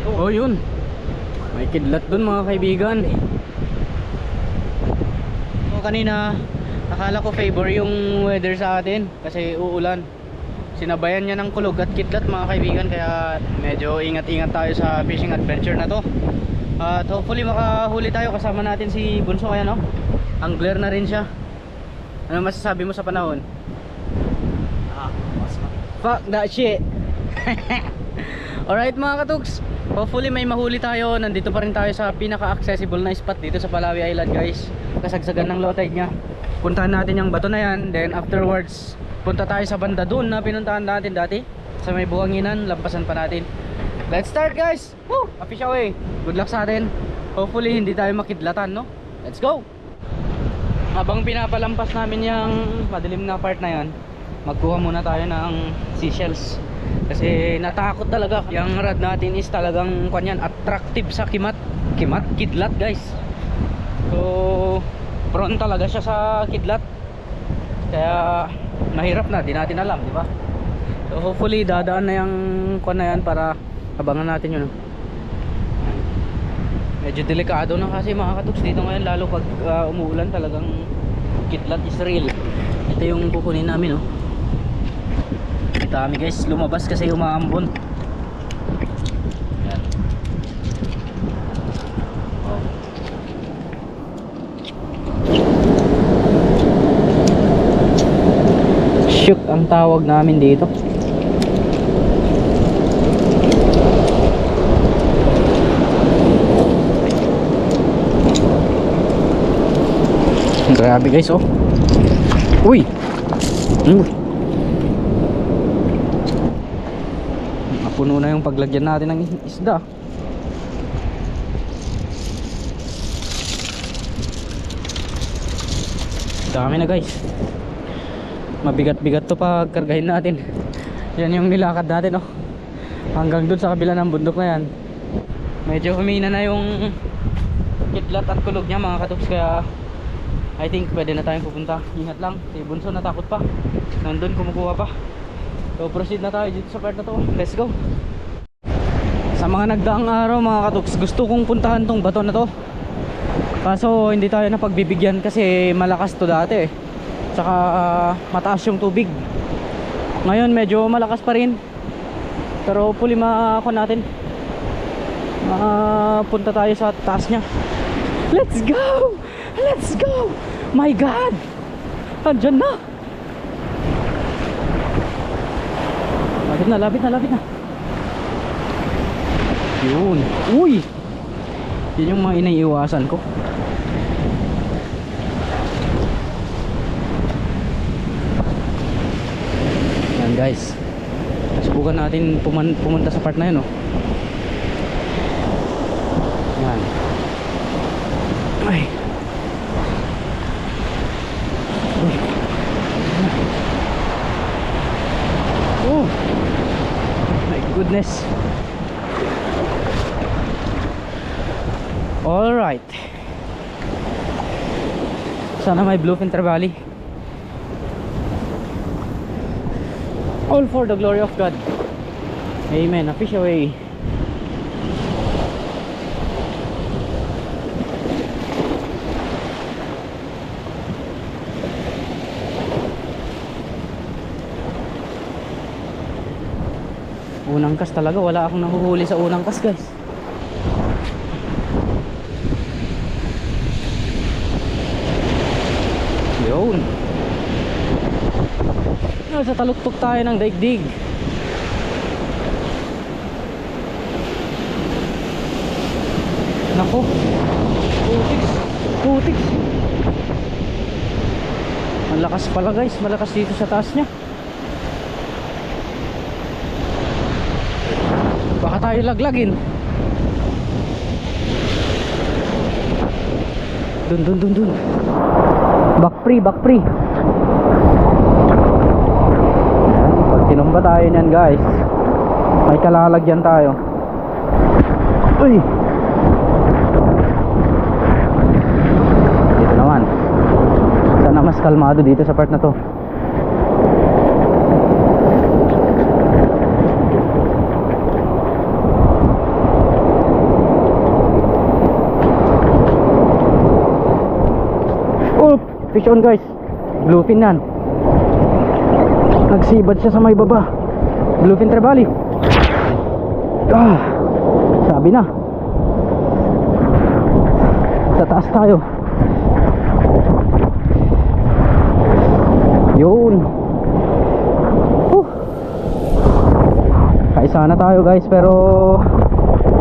Oh yun, may kidlat dun mga kaibigan. So kanina akala ko favor yung weather sa atin kasi uulan. Sinabayan niya ng kulog at kidlat mga kaibigan, kaya medyo ingat-ingat tayo sa fishing adventure na to. At hopefully makahuli tayo. Kasama natin si Bunso, kaya no? Angler na rin siya. Ano masasabi mo sa panahon? Fuck that shit. Alright mga katuks, hopefully may mahuli tayo. Nandito pa rin tayo sa pinaka-accessible na spot dito sa Palawi Island guys. Kasagsagan ng low tide nya. Puntahan natin yung bato na yan. Then afterwards, punta tayo sa banda doon na pinuntahan natin dati, sa may buhanginan. Lampasan pa natin. Let's start guys. Woo! A fish away. Good luck sa atin. Hopefully hindi tayo makidlatan, no? Let's go. Habang pinapalampas namin yung madilim na part na yan, magkuha muna tayo ng seashells. Kasi natakot talaga. Yung rod natin is talagang kanyan, attractive sa kidlat guys. So prone talaga siya sa kidlat. Kaya mahirap na, di natin alam, di ba? So hopefully dadaan na yung kwan na yan para abangan natin yun. Medyo delikado na kasi mga katuks dito ngayon, lalo pag umuulan. Talagang kidlat is real. Ito yung kukunin namin, oh. Dami guys, lumabas kasi umaambon. Yan. Oh. Shook ang tawag namin dito. Grabe guys, oh. Uy. Puno na yung paglagyan natin ng isda. Dami na guys. Mabigat-bigat to pag kargahin natin. Yan yung nilakad natin, oh. Hanggang dun sa kabila ng bundok na yan. Medyo humina na yung kidlat at kulog niya mga katuks, kaya I think pwede na tayong pupunta. Ingat lang, si Bunso natakot pa. Nandun kumukuha pa. So proceed na tayo dito sa part na to. Let's go. Sa mga nagdaang araw mga katuks, gusto kong puntahan tong bato na to. Kaso hindi tayo napagbibigyan kasi malakas to dati, eh. Saka mataas yung tubig. Ngayon medyo malakas pa rin. Pero hopefully makakuha natin. Punta tayo sa taas nya. Let's go! Let's go! My God! Andyan na! Labit na. Yun. Uy! Yun yung mga iniiwasan ko. Yan guys. Subukan natin pumunta sa part na yun, oh. Yan. Ay. Oh my goodness. Alright. Sana may bluefin trevally. All for the glory of God. Amen. A fish away. Unang kas talaga, wala akong nahuhuli sa unang kas guys. Yun. Sa taluktok tayo ng daigdig. Nako, putik. Malakas pala guys, malakas dito sa taas nya. Baka tayo laglagin. Dun. Back free. Pag tinumba tayo niyan guys, may kalalagyan tayo. Uy! Dito naman. Sana mas kalmado dito sa part na to. Fish on guys. Bluefin yan. Nagsibad siya sa may baba. Bluefin trevally. Sabi na. Sa taas tayo. Yun. Kaisa na tayo guys, pero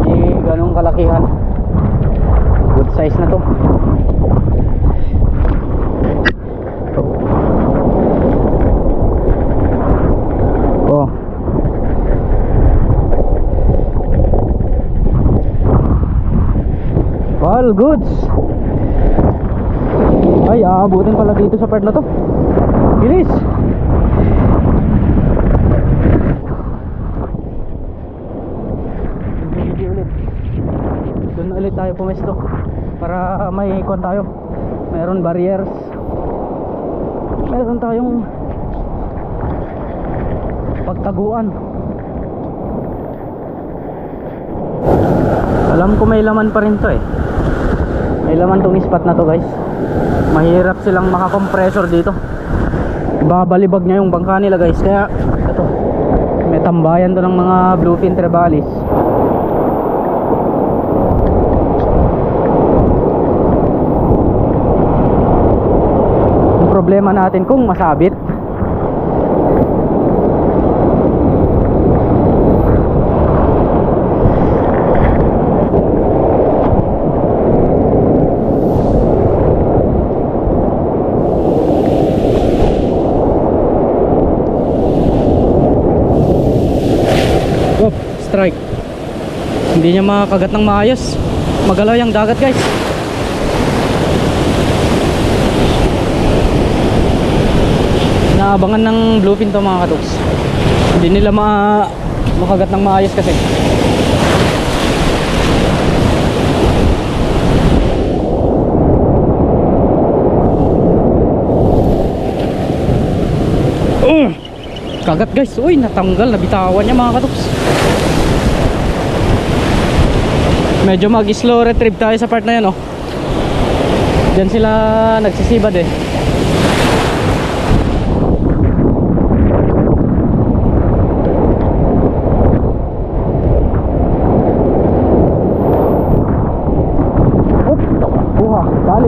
hindi ganong kalakihan. Good size na to. Oh. All goods. Ay, aabutin pala dito sa part na to. Bilis. Doon na ulit tayo pumesto para may ikon tayo. Meron barriers. Meron tayong pagtaguan. Alam ko may laman pa rin to eh. May laman tong spot na to guys. Mahirap silang makakompressor dito. Babalibag niya yung bangka nila guys. Kaya ito, may tambayan to ng mga bluefin trevallis. Yung problema natin kung masabit. Strike. Hindi niya makagat ng maayos. Magalaw yung dagat guys. Naabangan ng bluefin to mga katuks. Hindi nila makagat ng maayos kasi. Kagat guys. Uy, natanggal, nabitawan niya mga katuks. Medyo mag-slow retrieve tayo sa part na yan, oh. Diyan sila nagsisibad eh.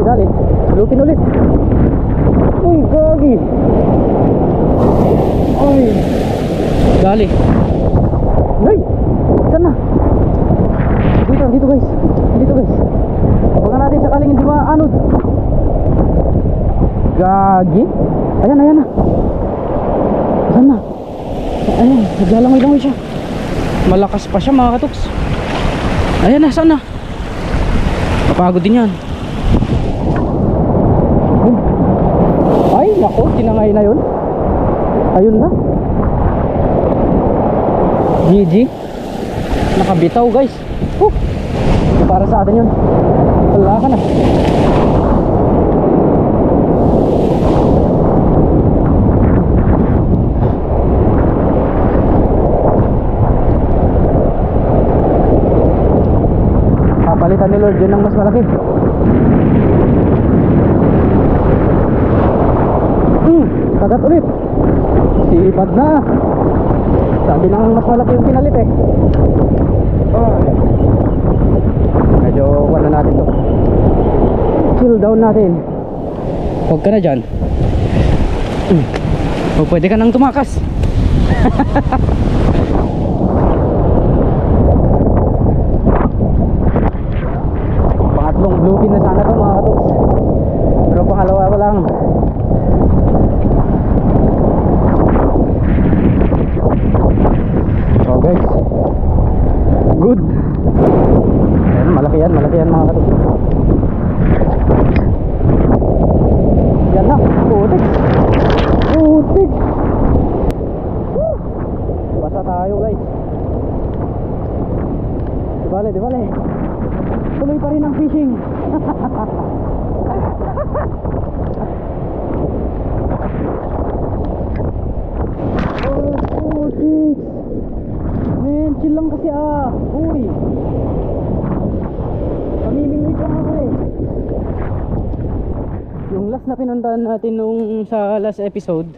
Dali. Bluefin ulit. Uy, gagi. Ay. Dali. Ay, saan na? Dito guys. Abangan natin sakaling hindi maanod. Gagi. Ayan na. Saan na? Ayan, naglalangoy siya. Malakas pa siya mga katuks. Ayan na, saan na? Kapagod din yan. Ay, nako, tinangay na yun. Ayun na. GG. Nakabitaw guys. Para sa atin yun. Wala ka na. Papalitan ni Lord yun ng mas malaki. Kagat ulit. Sipad na. Sabi nang mas malaki yung pinalit eh. Medyo wala natin to. Chill down natin. Huwag ka na dyan. O pwede ka nang tumakas. Pangatlong bluefin na sana to mga katuks. Pero pangalawa ko lang. Oh guys, good. Ayan, malaki yan mga katuks. Yan na, putik. Basa tayo guys. Di bale. Tuloy pa rin ang fishing. Putik. Men, chill lang kasi Uy. Pamimingwit lang ako eh. Yung last na pinuntahan natin nung sa last episode,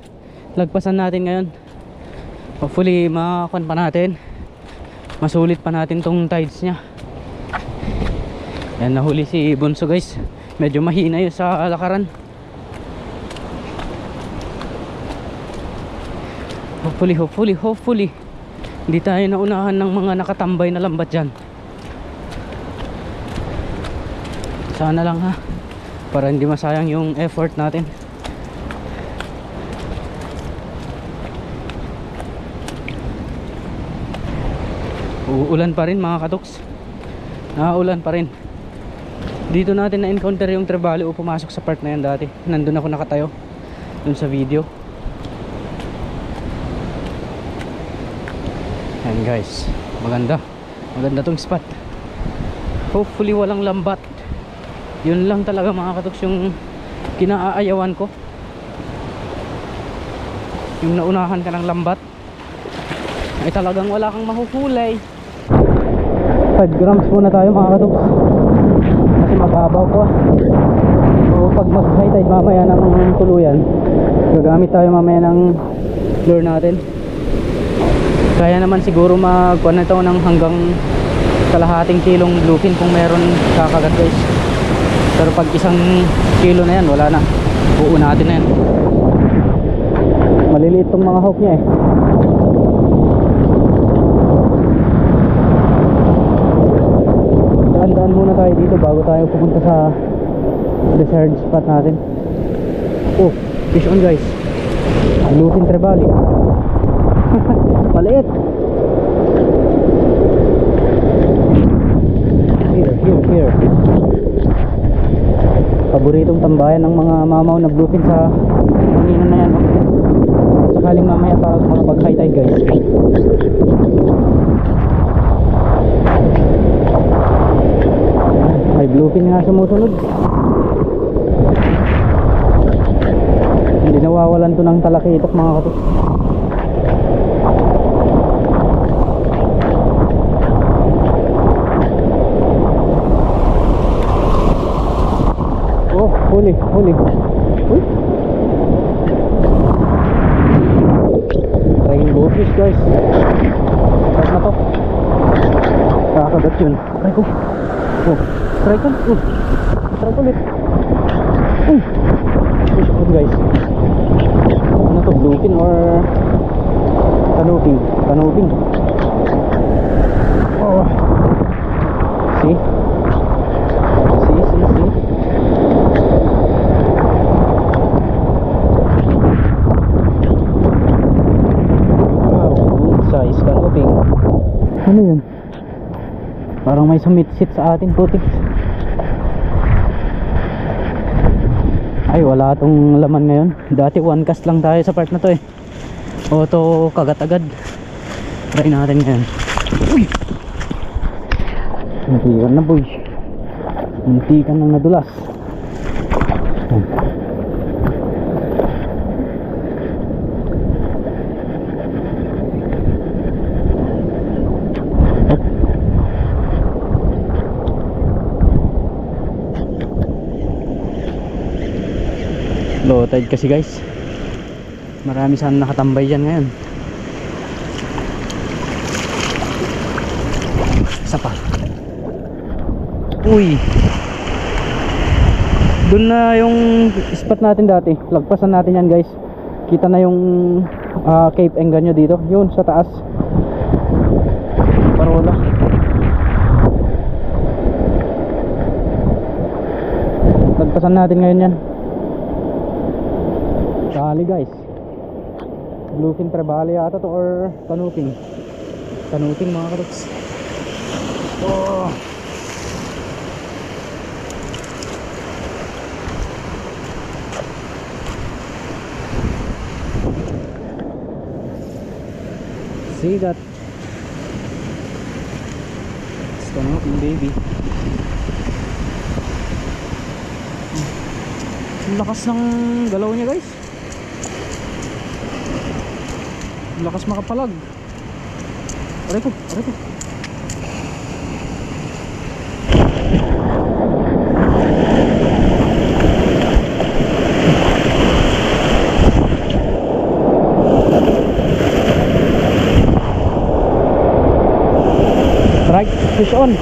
lagpasan natin ngayon. Hopefully makakuan pa natin, masulit pa natin tong tides nya. Yan, nahuli si Bunso guys. Medyo mahina yun sa lakaran. Hopefully hindi tayo naunahan ng mga nakatambay na lambat dyan. Sana lang ha, para hindi masayang yung effort natin. Uulan pa rin mga katoks. Nauulan pa rin. Dito natin na-encounter yung Trevally o pumasok sa part na yan dati. Nandun ako nakatayo dun sa video. Ayan guys, maganda tong spot. Hopefully walang lambat. Yun lang talaga mga katoks yung kinaayawan ko, yung naunahan ka ng lambat ay talagang wala kang mahuhulay. 5 grams muna tayo mga katoks kasi mababaw ko. So pag mag high tide mamaya ng tuluyan, gagamit tayo mamaya ng lure natin. Kaya naman siguro magkuha na ito ng hanggang kalahating kilong bluefin kung meron kakagat guys. Pero pag 1 kilo na yan, wala na, uunatin na yan. Maliliit tong mga hook nya eh. Daan muna tayo dito bago tayo pupunta sa desired spot natin. Oh, fish on guys, bluefin Trevally. Maliit. Here. Paboritong tambayan ng mga mamaw na bluefin sa kanina na yan. Sakaling mamaya para makapag high tide guys. May bluefin nga sumusunod. Hindi nawawalan to ng talakitok mga kapit. Oh, huli. Uy, rainbow fish guys. Try na to. Kakagat yun. Try ko. Oh, try ko. Try ko ulit. Uy, fish on guys. Ano to, bluefin or canoping? Oh, see? Ano yun? Parang may sumitsit sa atin putik. Ay wala tong laman ngayon. Dati one cast lang tayo sa part na to eh. Auto kagat agad. Try natin ngayon. Uy! Muntikan na boy. Muntikan nang nadulas. Low tide kasi guys. Marami sana nakatambay dyan ngayon. Isa pa. Uy, doon na yung spot natin dati. Lagpasan natin yan guys. Kita na yung Cape Engaño dito. Yun sa taas. Parola. Lagpasan natin ngayon yan. Sali guys. Bluefin Trevally yata to or canoping mga katoks. Oh. See that? It's canoping baby. Ang lakas ng galaw niya guys. Lakas makapalag. Aray ko. Fish on.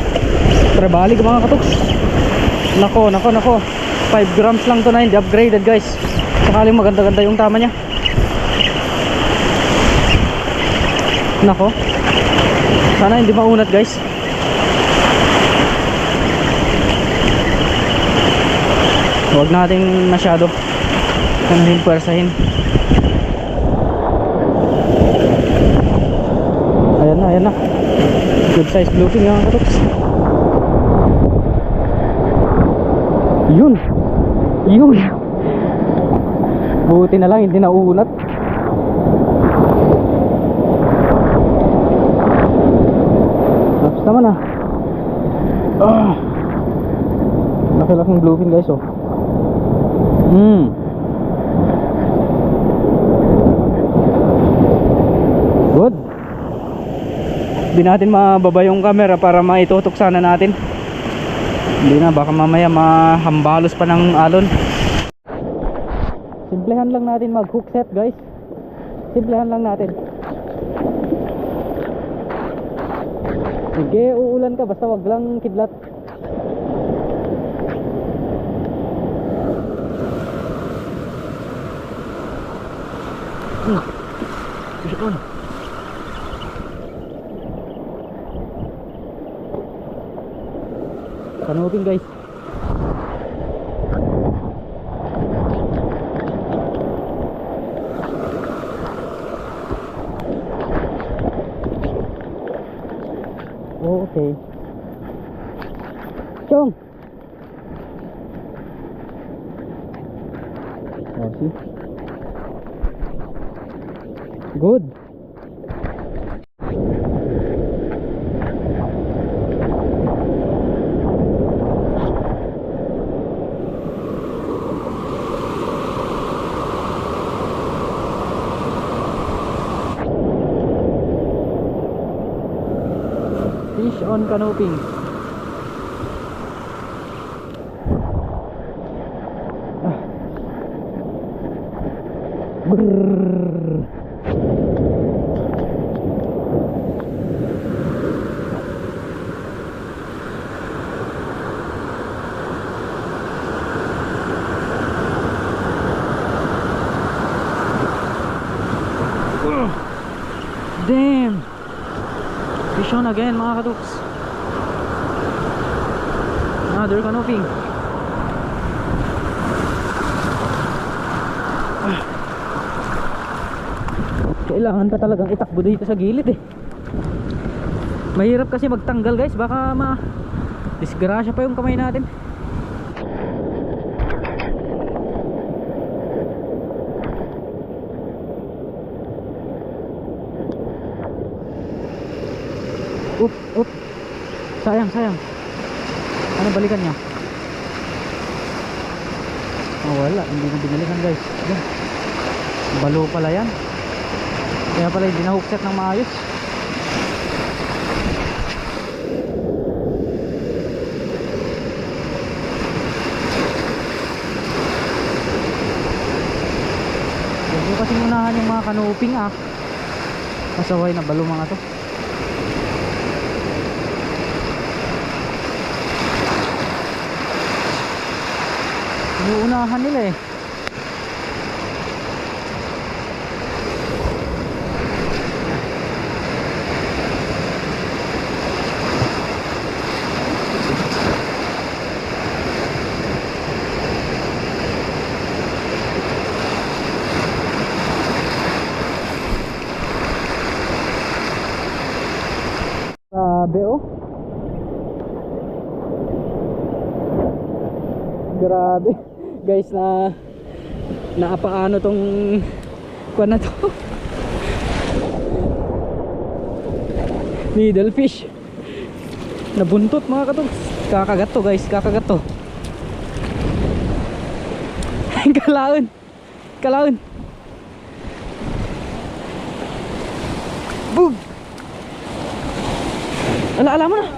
Trebalik mga katuks. Nako, nako, nako. 5 grams lang to na, hindi upgraded guys. Sakaling maganda-ganda yung tama niya. Nako. Sana hindi maunat guys. Huwag nating masyado kanahin, puwersahin. Ayan na, ayan na. Good size bluefin yung katuks. Yun. Yun. Buti na lang hindi nauunat. Tapos naman ah. Laki-laking bluefin guys oh. Good. Hindi natin mababa yung camera para maitutok sana natin. Hindi na, baka mamaya mahambalos pa ng alon. Simplehan lang natin mag hook set guys. Simplehan lang natin. Sige, uulan ka basta wag lang kidlat. Fish on. Kanupin guys. Oh, okay. Chong. Oh, see. Good. Fish on canoping. Brrrr. Damn. Fish on again mga katuks. Another canoping. Kailangan pa talagang itakbo dito sa gilid eh. Mahirap kasi magtanggal guys, baka disgrasya pa yung kamay natin. Up. Sayang. Ano balikan niya? Oh, wala, hindi na binalikan guys. Yan. Balo pala yan. Kaya pala hindi na hookset ng maayos. Huwag nyo kasing unahan yung mga kanuping ah. Masaway na balo mga to. Inuunahan nila eh. Grabe oh. Grabe guys, naapaano tong kuwan na to. Needle fish. Nabuntot mga katuks. Kakagat to guys, kakagat to. Kalaon. Boom. Ala mo na.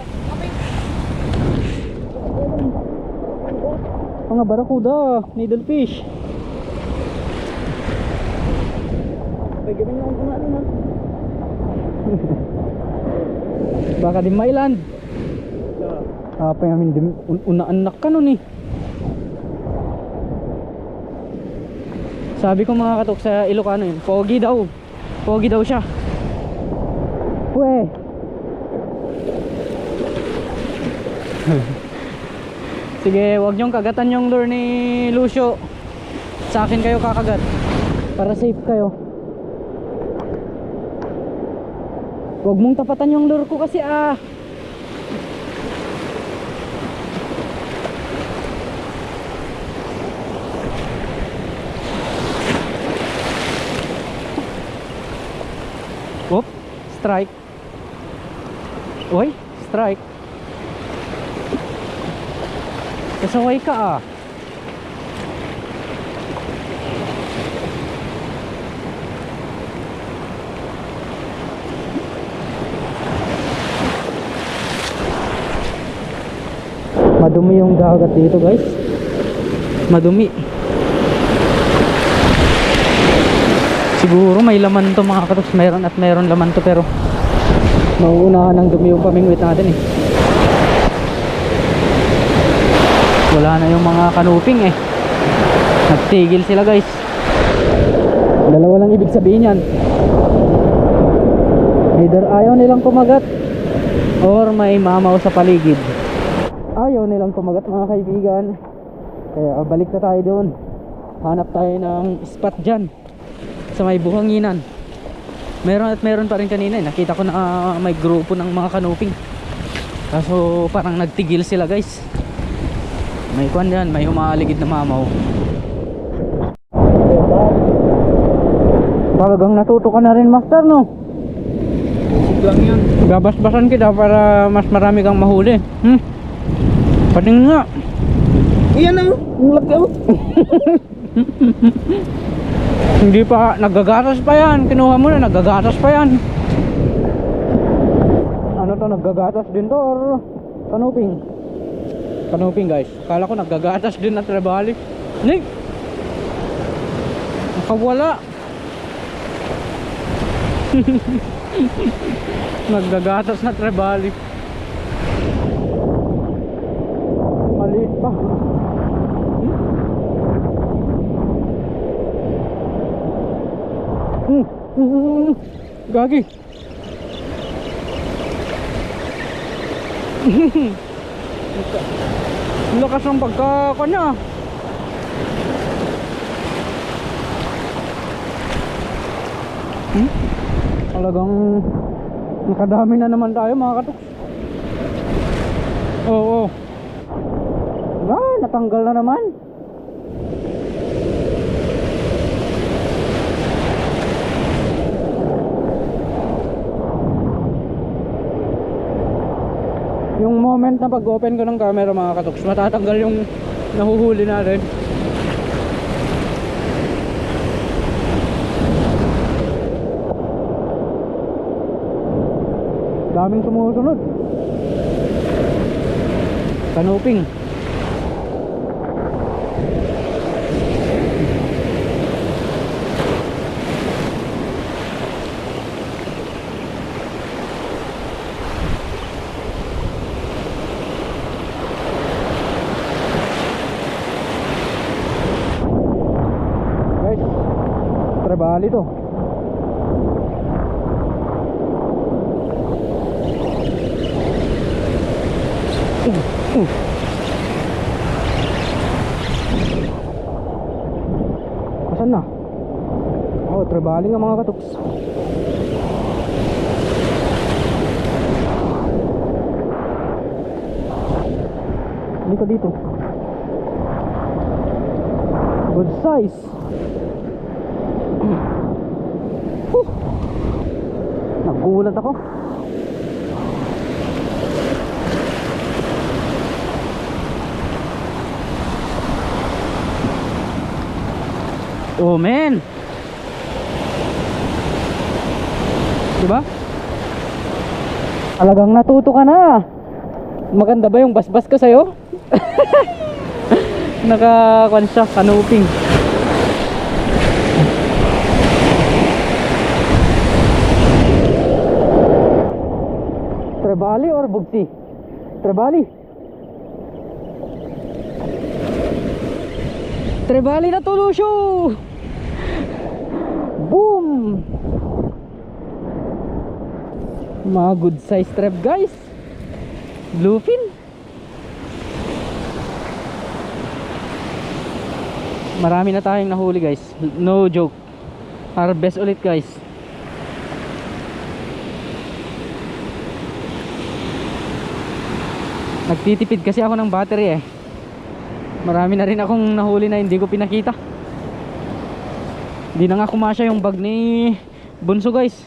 Mga barakuda, needle fish. May gabi na akong kumain ha. Baka di mailand. Apa yung amin unaan ka nun eh. Sabi ko mga katok sa Ilocano yun, pogi daw. Pogi daw siya. Weh. Sige, wag niyong kagatan yung lure ni Lucio. Sa akin kayo kakagat para safe kayo. Wag mong tapatan yung lure ko kasi ah. Whoop, strike. Oy, strike. Kasaway ka ah. Madumi yung dagat dito guys. Madumi. Siguro may laman to mga katoks. Meron at meron laman to pero mauunahan ng dumi yung pamingwit natin eh. Wala na yung mga kanuping eh. Nagtigil sila guys. Dalawa lang ibig sabihin yan. Either ayaw nilang kumagat or may mamaw sa paligid. Ayaw nilang kumagat mga kaibigan. Kaya balik na tayo doon. Hanap tayo ng spot dyan sa may buhanginan. Meron at meron pa rin kanina eh. Nakita ko na may grupo ng mga kanuping. Kaso parang nagtigil sila guys. May kwan dyan, may umaaligid na mamaw. Talagang natuto ka na rin master no? Isip lang yun. Gabas-basan kita para mas marami kang mahuli. Pating nga. Iyan ang laki oh. Hindi pa, naggagatas pa yan. Kinuha mo na, naggagatas pa yan. Ano to, naggagatas din to or kanuping? Kanuping guys. Kala ko naggagatas din na trebali. Nick! Nakawala. Naggagatas na trebali. Maliit pa. Gagi. Lakas ng pagkakanya. Talagang nakadami na naman tayo mga katoks. Oo. Natanggal na naman. Yung moment na pag-open ko ng camera mga katoks, matatanggal yung nahuhuli natin. Daming sumusunod. Kanuping. Trebali to. Asan na? Oh, trebali nga mga katoks. Dito dito. Good size. Nagulat ako. Oh man. Diba? Talagang natuto ka na. Maganda ba yung basbas ko sa'yo? Nakakuan siya, kanuping. Trebali or bugsi? Trebali. Trevally na tulusyo. Boom. Mga good size treb guys. Bluefin. Marami na tayong nahuli guys. No joke. Harvest ulit guys. Nagtitipid kasi ako ng battery eh. Marami na rin akong nahuli na hindi ko pinakita. Hindi na nga kumasya yung bag ni Bunso guys.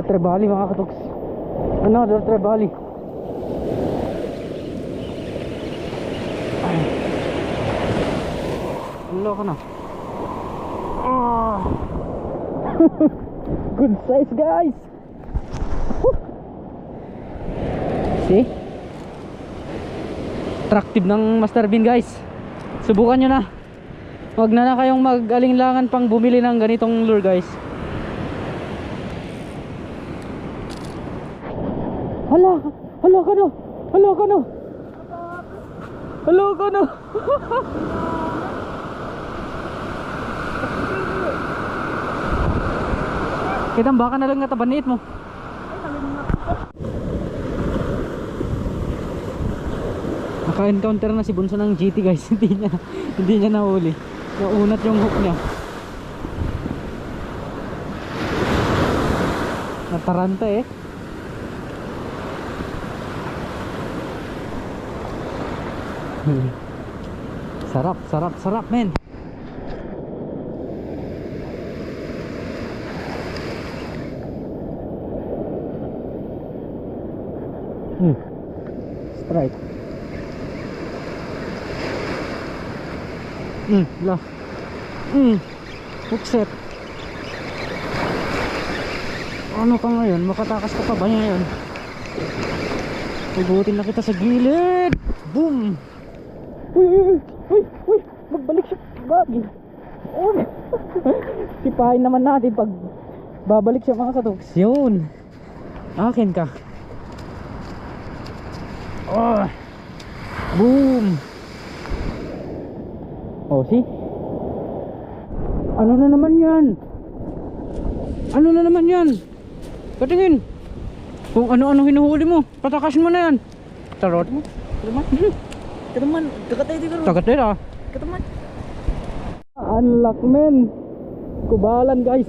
Trevally mga katoks. Another trevally. Hello ka na. Good size guys. See? Attractive ng Master Bean guys. Subukan nyo na. Huwag na kayong mag-alinlangan pang bumili ng ganitong lure guys. Hala ka no. Kitang baka na lang natabaniit mo. Naka-encounter na si Bunso ng GT guys. Hindi niya nahuli. Naunat yung hook niya. Nataranta eh. Sarap men. Strike. Lah. Hook set. Ano ka ngayon? Makatakas ka pa ba ngayon? Hugutin na kita sa gilid. Boom. Uy, magbalik siya bagi. Sipahin naman natin pag babalik siya mga katoks. Yun. Akin ka. Boom. See? Ano na naman yan? Patingin. Kung ano-ano hinuhuli mo, patakasin mo na yan. Tarot mo. Kataman, kakatay ah. Kataman. Unlock men. Kubalan guys.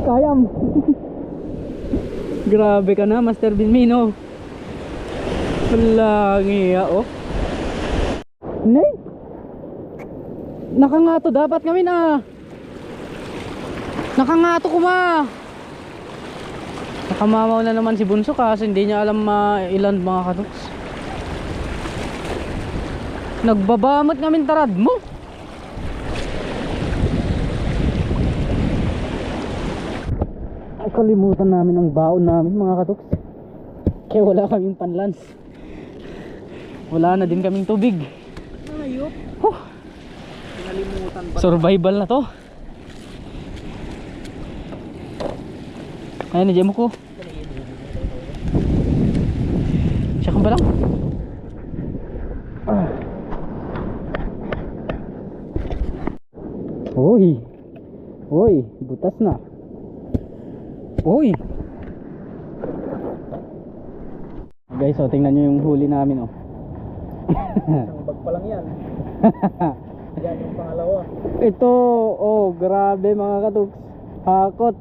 Kayam. Grabe ka na Master Bean Mino. Wala ngiya oh. Nay. Nakangato dapat kami na. Nakangato ko ma. Nakamamaw na naman si Bunso kasi hindi niya alam ilan mga katoks. Nagbabamot namin tarad mo. Ay, kalimutan namin ang baon namin mga katoks. Kaya wala kaming panlans. Wala na din kaming tubig. Ayop. Pinalimutan pa. Survival na to. Ayan, na-jam ko. Siya ka ba lang? Uy, butas na. Uy. Guys, so tingnan nyo yung huli namin oh. Isang bag pa lang yan. Yan yung pangalawa. Ito, grabe mga katuks. Hakot.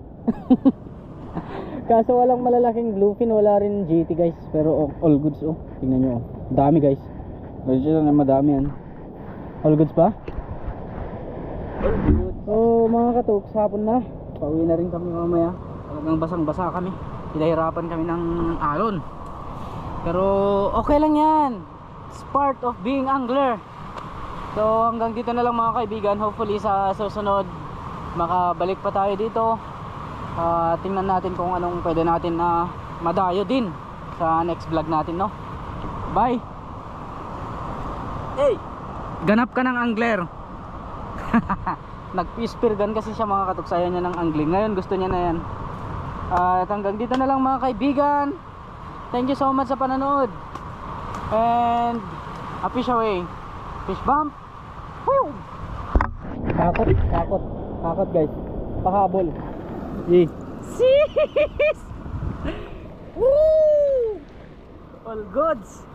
Kaso walang malalaking bluefin, wala rin GT guys. Pero all goods oh. Tingnan nyo oh. Dami guys. Medyo na madami yan. All goods pa? All goods. So mga katuks, hapon na. Pauwi na rin kami mamaya. Talagang basang-basa kami. Pinahirapan kami ng alon. Pero okay lang yan. It's part of being angler. So hanggang dito na lang mga kaibigan. Hopefully sa susunod makabalik pa tayo dito. Tingnan natin kung anong pwede natin na madayo din sa next vlog natin, no? Bye. Hey, ganap ka ng angler. Nag-spear gun kasi siya mga katuks. Ayaw niya ng angling. Ngayon gusto niya na yan. At hanggang dito na lang mga kaibigan. Thank you so much sa panonood. And a fish away. Fish bump. Woo! Takot guys. Pahabol. Sis! Woo! All goods.